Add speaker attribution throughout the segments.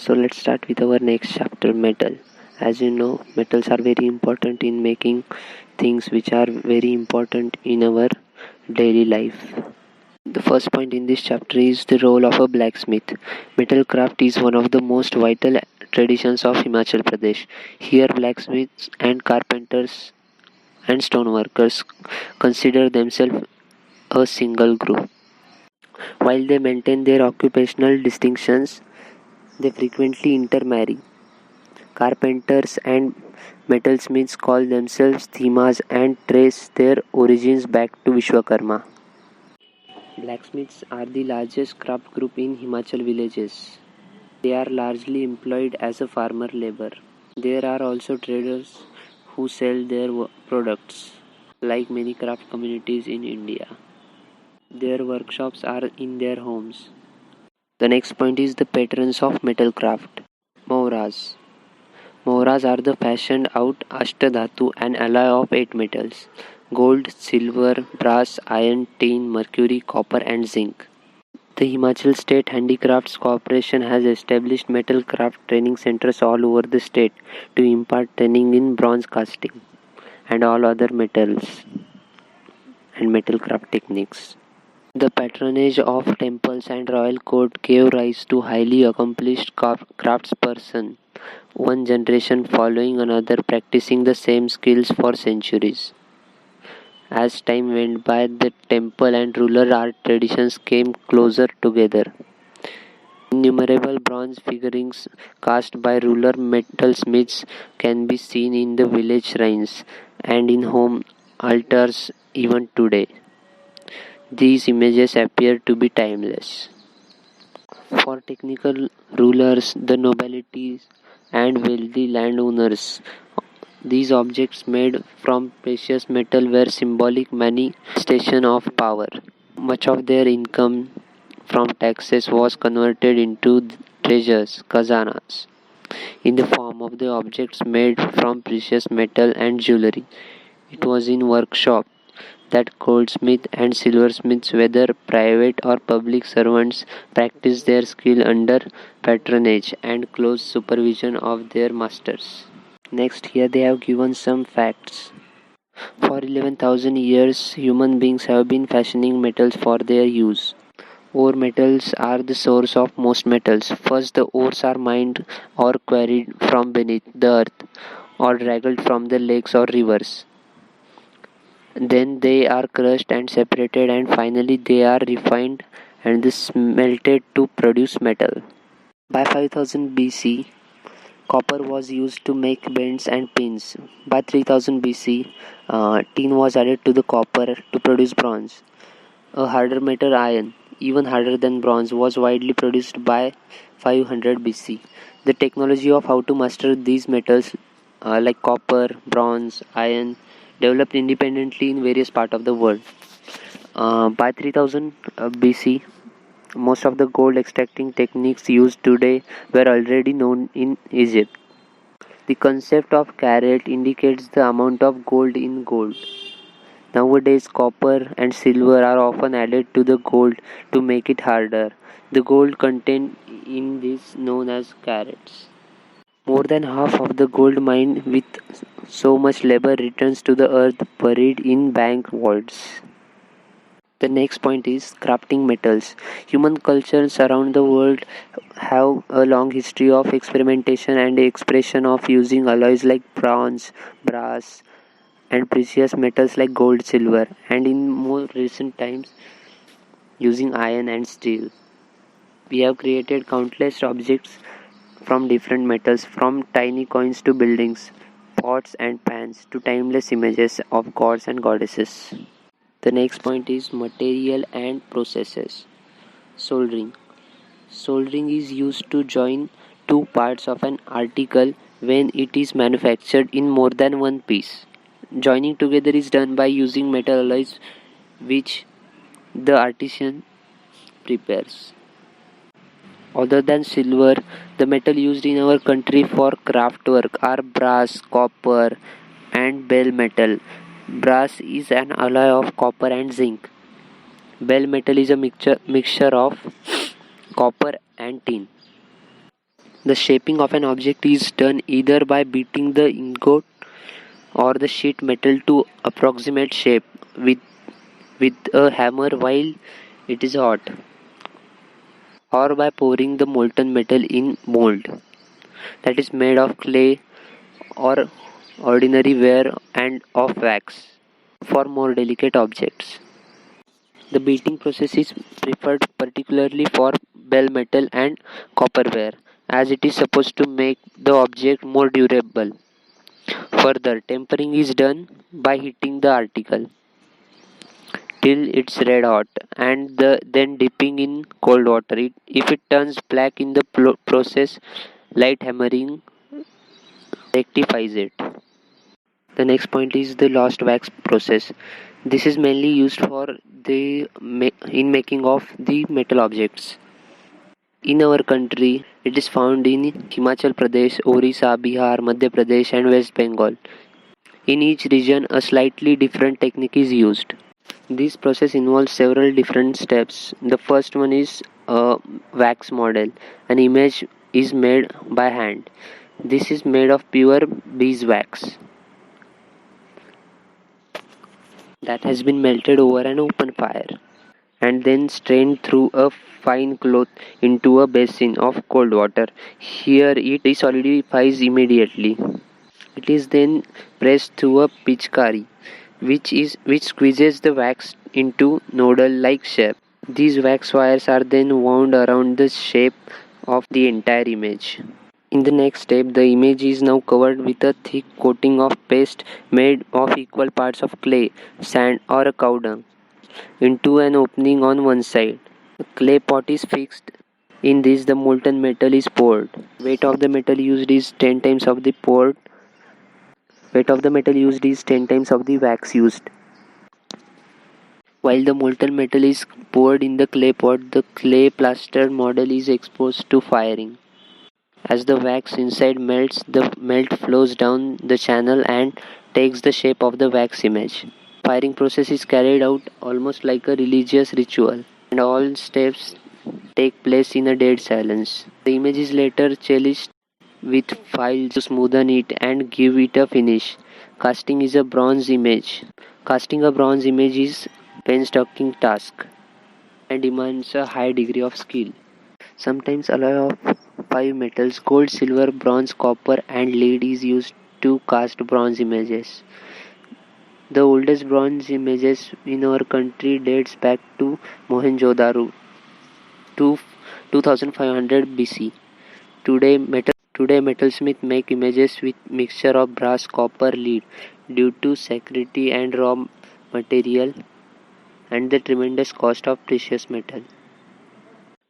Speaker 1: So let's start with our next chapter, metal. As you know, metals are very important in making things which are very important in our daily life. The first point in this chapter is the role of a blacksmith. Metal craft is one of the most vital traditions of Himachal Pradesh. Here, blacksmiths and carpenters and stoneworkers consider themselves a single group. While they maintain their occupational distinctions, they frequently intermarry. Carpenters and metalsmiths call themselves Thimas and trace their origins back to Vishwakarma. Blacksmiths are the largest craft group in Himachal villages. They are largely employed as a farmer labor. There are also traders who sell their products, like many craft communities in India. Their workshops are in their homes. The next point is the patrons of metal craft. Mauras. Mauras are the fashioned out Ashtadhatu, an alloy of 8 metals: gold, silver, brass, iron, tin, mercury, copper, and zinc. The Himachal State Handicrafts Corporation has established metal craft training centers all over the state to impart training in bronze casting and all other metals and metal craft techniques. The patronage of temples and royal court gave rise to highly accomplished craftspersons, one generation following another practicing the same skills for centuries. As time went by, the temple and rural art traditions came closer together. Innumerable bronze figurines cast by rural metalsmiths can be seen in the village shrines and in home altars even today. These images appear to be timeless. For technical rulers, the nobility, and wealthy landowners, these objects made from precious metal were symbolic manifestation of power. Much of their income from taxes was converted into treasures, khazanas, in the form of the objects made from precious metal and jewelry. It was in workshop that goldsmiths and silversmiths, whether private or public servants, practiced their skill under patronage and close supervision of their masters. Next, here they have given some facts. For 11,000 years, human beings have been fashioning metals for their use. Ore metals are the source of most metals. First, the ores are mined or quarried from beneath the earth or dragged from the lakes or rivers. Then they are crushed and separated, and finally they are refined and smelted to produce metal. By 5000 BC, copper was used to make bends and pins. By 3000 BC, tin was added to the copper to produce bronze. A harder metal, iron, even harder than bronze, was widely produced by 500 BC. The technology of how to master these metals like copper, bronze, iron developed independently in various parts of the world. By 3000 BC, most of the gold extracting techniques used today were already known in Egypt. The concept of carat indicates the amount of gold in gold. Nowadays, copper and silver are often added to the gold to make it harder. The gold contained in this known as carats. More than half of the gold mined with so much labor returns to the earth buried in bank vaults. The next point is crafting metals. Human cultures around the world have a long history of experimentation and expression of using alloys like bronze, brass, and precious metals like gold, silver, and in more recent times using iron and steel. We have created countless objects from different metals, from tiny coins to buildings, pots and pans to timeless images of gods and goddesses. The next point is material and processes. Soldering. Soldering is used to join two parts of an article when it is manufactured in more than one piece. Joining together is done by using metal alloys which the artisan prepares. Other than silver, the metal used in our country for craft work are brass, copper, and bell metal. Brass is an alloy of copper and zinc. Bell metal is a mixture of copper and tin. The shaping of an object is done either by beating the ingot or the sheet metal to approximate shape with a hammer while it is hot, or by pouring the molten metal in mold that is made of clay or ordinary ware and of wax. For more delicate objects, the beating process is preferred particularly for bell metal and copperware, as it is supposed to make the object more durable. Further, tempering is done by heating the article till it's red hot and then dipping in cold water. If it turns black in the process, light hammering rectifies it. The next point is the lost wax process. This is mainly used for in making of the metal objects. In our country, it is found in Himachal Pradesh, Orissa, Bihar, Madhya Pradesh, and West Bengal. In each region, a slightly different technique is used. This process involves several different steps. The first one is a wax model. An image is made by hand. This is made of pure beeswax that has been melted over an open fire and then strained through a fine cloth into a basin of cold water. Here it desolidifies immediately. It is then pressed through a pitchkari, which squeezes the wax into noodle-like shape. These wax wires are then wound around the shape of the entire image. In the next step, the image is now covered with a thick coating of paste made of equal parts of clay, sand, or cow dung into an opening on one side. A clay pot is fixed. In this, the molten metal is poured. Weight of the metal used is 10 times of the poured. Weight of the metal used is 10 times of the wax used. While the molten metal is poured in the clay pot, the clay plaster model is exposed to firing. As the wax inside melts, the melt flows down the channel and takes the shape of the wax image. Firing process is carried out almost like a religious ritual, and all steps take place in a dead silence. The image is later chelished with files to smoothen it and give it a finish. Casting is a bronze image. Casting a bronze image is a painstaking task and demands a high degree of skill. Sometimes alloy of 5 metals, gold, silver, bronze, copper, and lead is used to cast bronze images. The oldest bronze images in our country dates back to Mohenjo-daro to 2500 BC. Today metalsmiths make images with mixture of brass, copper, lead due to scarcity and raw material and the tremendous cost of precious metal.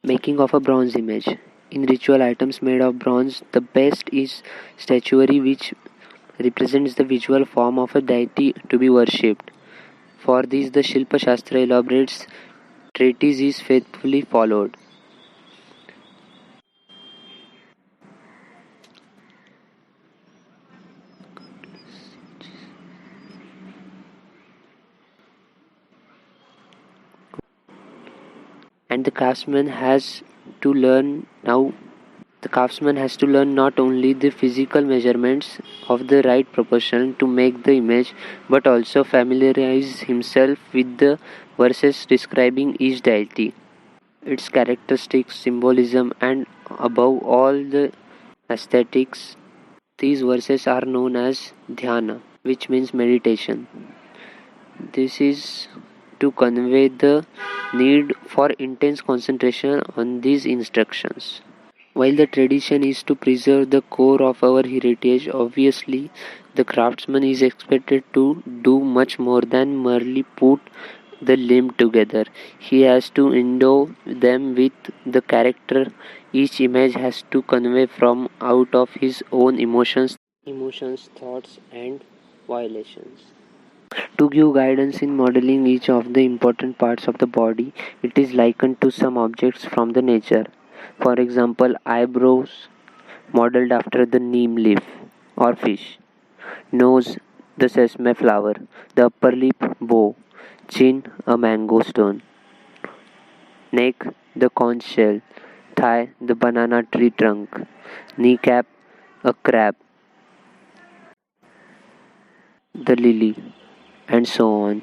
Speaker 1: Making of a bronze image. In ritual items made of bronze, the best is statuary, which represents the visual form of a deity to be worshipped. For this, the Shilpa Shastra elaborates treatise is faithfully followed. And the craftsman has to learn now The craftsman has to learn not only the physical measurements of the right proportion to make the image, but also familiarize himself with the verses describing each deity, its characteristics, symbolism, and above all the aesthetics. These verses are known as dhyana, which means meditation. This is to convey the need for intense concentration on these instructions. While the tradition is to preserve the core of our heritage, obviously the craftsman is expected to do much more than merely put the limb together. He has to endow them with the character each image has to convey from out of his own emotions, thoughts, and violations. To give guidance in modeling each of the important parts of the body, it is likened to some objects from the nature. For example, eyebrows modeled after the neem leaf or fish, nose the sesame flower, the upper lip bow, chin a mango stone, neck the conch shell, thigh, the banana tree trunk. Kneecap, a crab, the lily, and so on.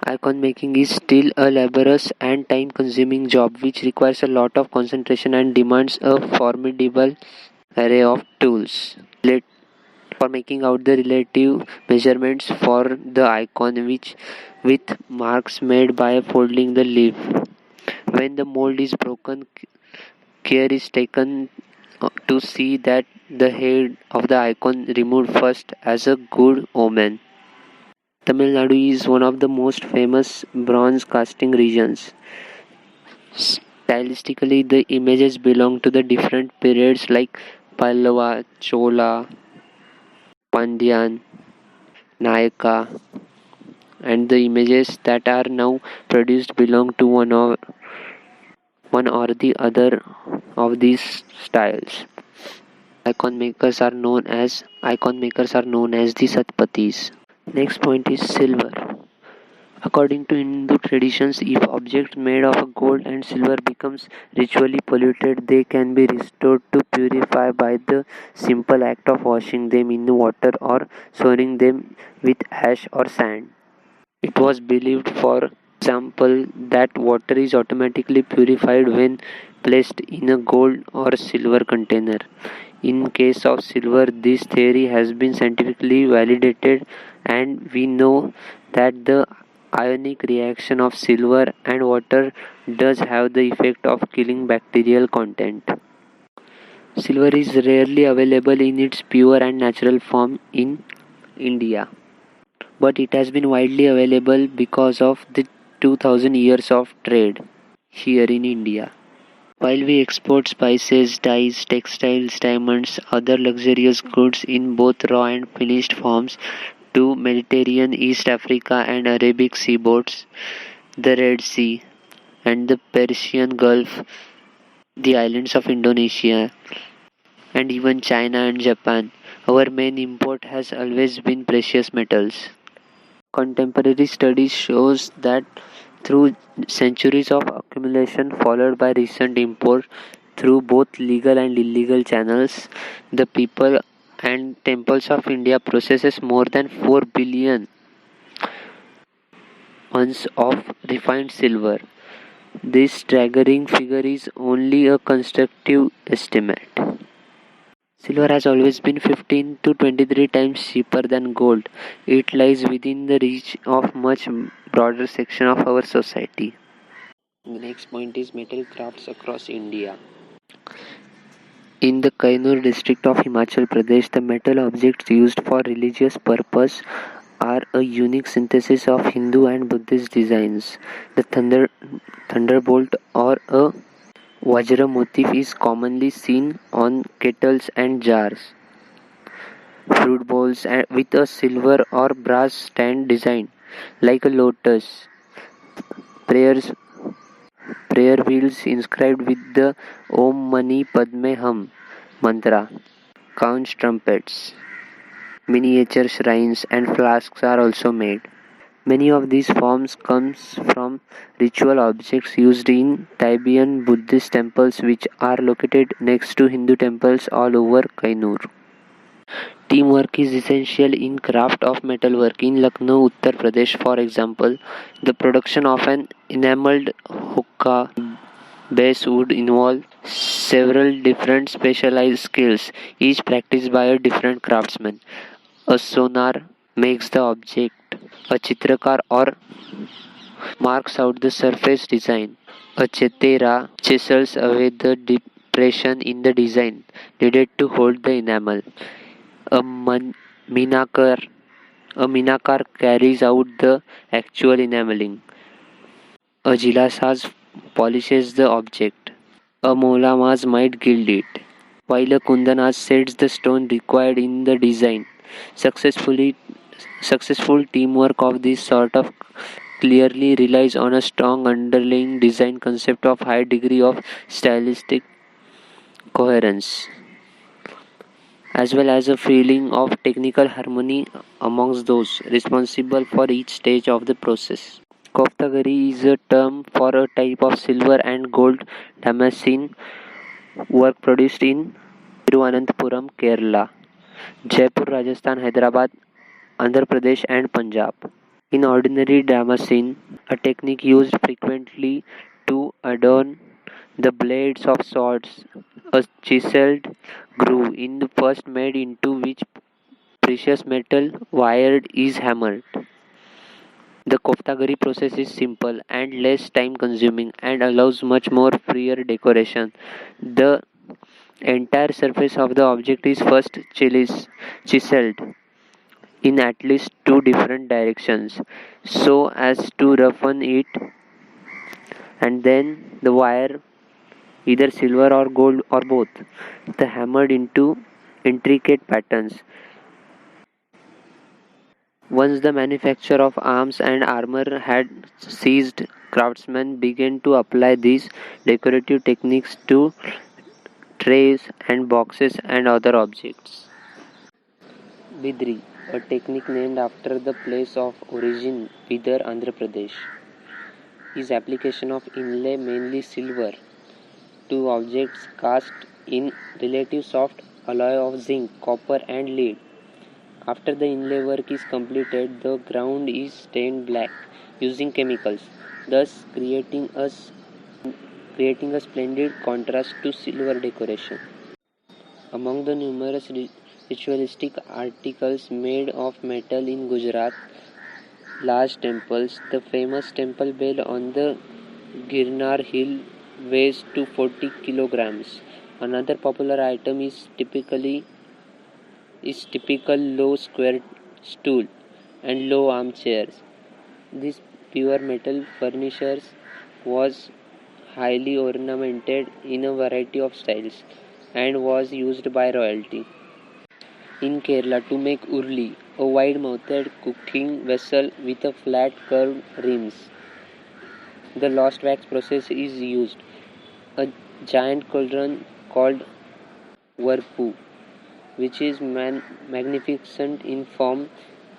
Speaker 1: Icon making is still a laborious and time consuming job which requires a lot of concentration and demands a formidable array of tools. For making out the relative measurements for the icon which with marks made by folding the leaf. When the mold is broken, care is taken to see that the head of the icon removed first as a good omen. Tamil Nadu is one of the most famous bronze casting regions. Stylistically, the images belong to the different periods like Pallava, Chola, Pandyan, Nayaka, and the images that are now produced belong to one or the other of these styles. Icon makers are known as the Satpatis. Next point is silver. According to Hindu traditions, if objects made of gold and silver becomes ritually polluted, they can be restored to purify by the simple act of washing them in water or soaking them with ash or sand. It was believed, for example, that water is automatically purified when placed in a gold or silver container. In case of silver, this theory has been scientifically validated, and we know that the ionic reaction of silver and water does have the effect of killing bacterial content. Silver is rarely available in its pure and natural form in India, but it has been widely available because of the 2000 years of trade here in India. While we export spices, dyes, textiles, diamonds, other luxurious goods in both raw and finished forms to Mediterranean, East Africa and Arabic seaboards, the Red Sea and the Persian Gulf, the islands of Indonesia, and even China and Japan, our main import has always been precious metals. Contemporary studies shows that through centuries of accumulation followed by recent import through both legal and illegal channels, the people and temples of India possesses more than 4 billion ounces of refined silver. This staggering figure is only a constructive estimate. Silver has always been 15 to 23 times cheaper than gold. It lies within the reach of much broader section of our society. The next point is metal crafts across India. In the Kainur district of Himachal Pradesh, the metal objects used for religious purpose are a unique synthesis of Hindu and Buddhist designs. The thunderbolt or a Vajra motif is commonly seen on kettles and jars. Fruit bowls with a silver or brass stand design, like a lotus. Prayers, prayer wheels inscribed with the Om Mani Padme Hum mantra. Conch trumpets. Miniature shrines and flasks are also made. Many of these forms comes from ritual objects used in Tibetan Buddhist temples which are located next to Hindu temples all over Kainur. Teamwork is essential in craft of metalwork. In Lucknow, Uttar Pradesh, for example, the production of an enameled hookah base would involve several different specialized skills, each practiced by a different craftsman. A sonar makes the object. A chitrakar or marks out the surface design. A chetera chisels away the depression in the design needed to hold the enamel. A minakar a minakar carries out the actual enameling. A jilasaz polishes the object. A molamaz might gild it, while a kundanaz sets the stone required in the design. Successfully Successful teamwork of this sort of clearly relies on a strong underlying design concept of high degree of stylistic coherence, as well as a feeling of technical harmony amongst those responsible for each stage of the process. Koftagari is a term for a type of silver and gold damascene Work produced in Thiruvananthapuram, Kerala, Jaipur, Rajasthan, Hyderabad, Andhra Pradesh, and Punjab. In ordinary Damascene, a technique used frequently to adorn the blades of swords, a chiseled groove in the first made into which precious metal wired is hammered. The koftagari process is simple and less time consuming and allows much more freer decoration. The entire surface of the object is first chiseled in at least two different directions so as to roughen it, and then the wire, either silver or gold or both, the hammered into intricate patterns. Once the manufacture of arms and armor had ceased, craftsmen began to apply these decorative techniques to trays and boxes and other objects. Bidri, a technique named after the place of origin, Bidar, Andhra Pradesh, is application of inlay, mainly silver, to objects cast in relative soft alloy of zinc, copper, and lead. After the inlay work is completed, the ground is stained black using chemicals, thus creating a splendid contrast to silver decoration. Among the numerous ritualistic articles made of metal in Gujarat, large temples, the famous temple bell on the Girnar hill weighs to 40 kilograms. Another popular item is typical low square stool and low armchairs. This pure metal furniture was highly ornamented in a variety of styles and was used by royalty. In Kerala, to make urli, a wide-mouthed cooking vessel with a flat curved rims, the lost wax process is used. A giant cauldron called varpu, which is magnificent in form,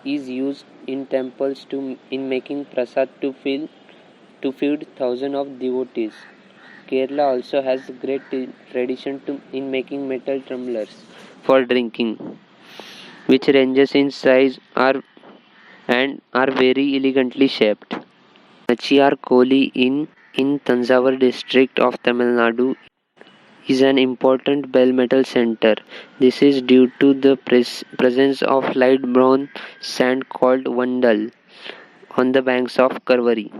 Speaker 1: is used in temples in making prasad to feed thousands of devotees. Kerala also has a great tradition in making metal tumblers for drinking, which ranges in size and are very elegantly shaped. Nachiyar Koli in Tanjavur district of Tamil Nadu is an important bell metal center. This is due to the presence of light brown sand called Vandal on the banks of Karvari,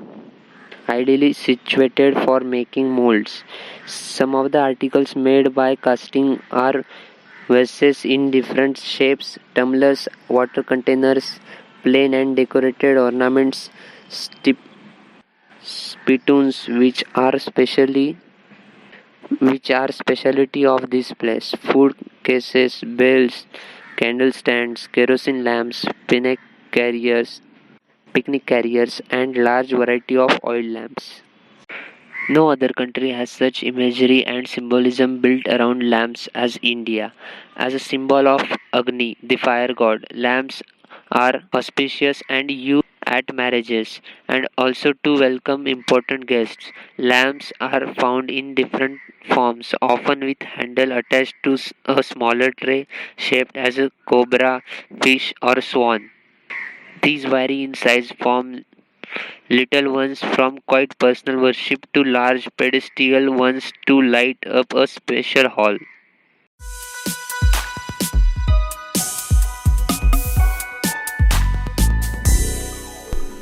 Speaker 1: ideally situated for making molds. Some of the articles made by casting are vases in different shapes, tumblers, water containers, plain and decorated ornaments, spittoons, which are specialty of this place, food cases, bells, candle stands, kerosene lamps, picnic carriers, and large variety of oil lamps. No other country has such imagery and symbolism built around lamps as India. As a symbol of Agni, the fire god, lamps are auspicious and used at marriages and also to welcome important guests. Lamps are found in different forms, often with handle attached to a smaller tray shaped as a cobra, fish, or swan. These vary in size from little ones from quite personal worship to large pedestal ones to light up a special hall.